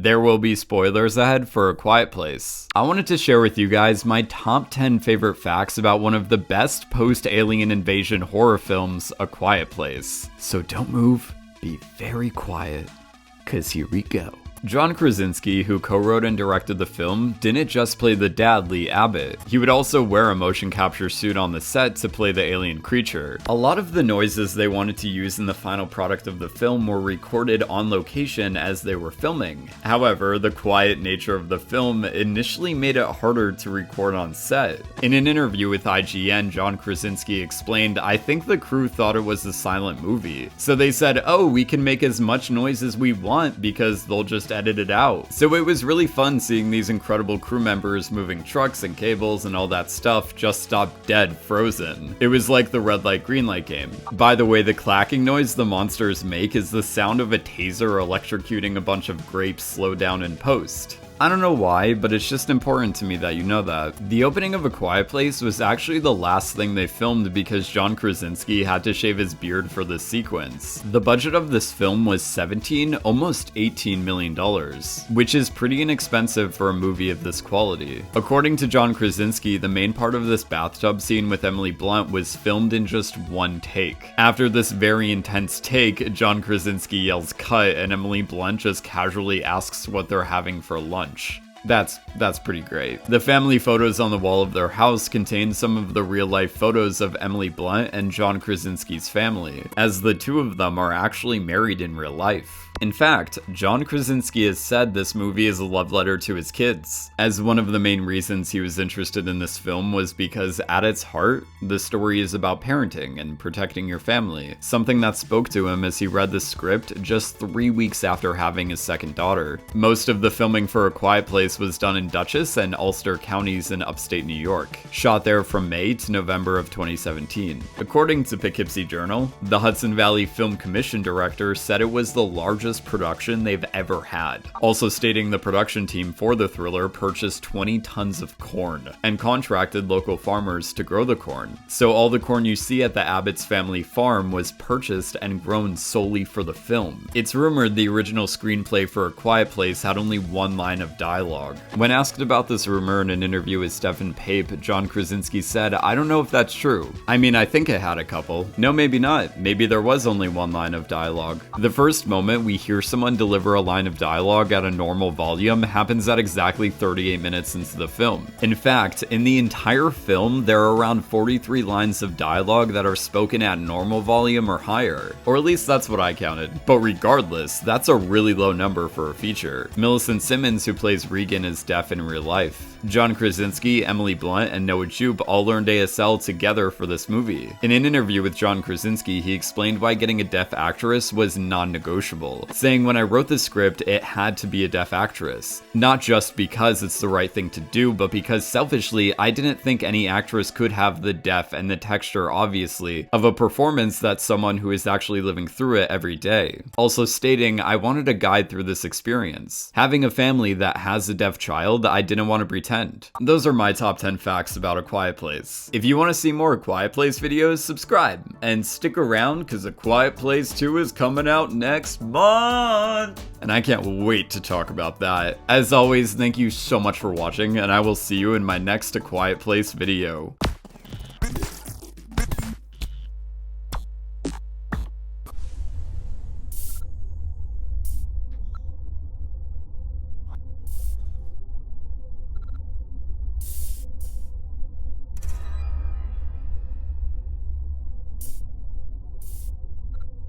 there will be spoilers ahead for A Quiet Place. I wanted to share with you guys my top 10 favorite facts about one of the best post-alien invasion horror films, A Quiet Place. So don't move, be very quiet, cause here we go. John Krasinski, who co-wrote and directed the film, didn't just play the dad, Lee Abbott. He would also wear a motion capture suit on the set to play the alien creature. A lot of the noises they wanted to use in the final product of the film were recorded on location as they were filming. However, the quiet nature of the film initially made it harder to record on set. In an interview with IGN, John Krasinski explained, "I think the crew thought it was a silent movie. So they said, oh, we can make as much noise as we want because they'll just edit it out." So it was really fun seeing these incredible crew members moving trucks and cables and all that stuff just stop dead frozen. It was like the red light green light game. By the way, the clacking noise the monsters make is the sound of a taser electrocuting a bunch of grapes slowed down in post. I don't know why, but it's just important to me that you know that. The opening of A Quiet Place was actually the last thing they filmed because John Krasinski had to shave his beard for this sequence. The budget of this film was almost $18 million, which is pretty inexpensive for a movie of this quality. According to John Krasinski, the main part of this bathtub scene with Emily Blunt was filmed in just one take. After this very intense take, John Krasinski yells cut and Emily Blunt just casually asks what they're having for lunch. That's pretty great. The family photos on the wall of their house contain some of the real-life photos of Emily Blunt and John Krasinski's family, as the two of them are actually married in real life. In fact, John Krasinski has said this movie is a love letter to his kids, as one of the main reasons he was interested in this film was because at its heart, the story is about parenting and protecting your family, something that spoke to him as he read the script just 3 weeks after having his second daughter. Most of the filming for A Quiet Place was done in Dutchess and Ulster counties in upstate New York, shot there from May to November of 2017. According to Poughkeepsie Journal, the Hudson Valley Film Commission director said it was the largest production they've ever had, also stating the production team for the thriller purchased 20 tons of corn and contracted local farmers to grow the corn. So all the corn you see at the Abbott's family farm was purchased and grown solely for the film. It's rumored the original screenplay for A Quiet Place had only one line of dialogue. When asked about this rumor in an interview with Stephen Pape, John Krasinski said, "I don't know if that's true. I mean, I think it had a couple. No, maybe not. Maybe there was only one line of dialogue." The first moment we hear someone deliver a line of dialogue at a normal volume happens at exactly 38 minutes into the film. In fact, in the entire film, there are around 43 lines of dialogue that are spoken at normal volume or higher. Or at least that's what I counted. But regardless, that's a really low number for a feature. Millicent Simmonds, who plays Regan, is deaf in real life. John Krasinski, Emily Blunt, and Noah Jupe all learned ASL together for this movie. In an interview with John Krasinski, he explained why getting a deaf actress was non-negotiable, saying, "When I wrote the script, it had to be a deaf actress. Not just because it's the right thing to do, but because selfishly, I didn't think any actress could have the depth and the texture, obviously, of a performance that's someone who is actually living through it every day." Also stating, "I wanted a guide through this experience. Having a family that has a deaf child, I didn't want to pretend." Those are my top 10 facts about A Quiet Place. If you want to see more A Quiet Place videos, subscribe and stick around because A Quiet Place 2 is coming out next month. And I can't wait to talk about that. As always, thank you so much for watching, and I will see you in my next A Quiet Place video.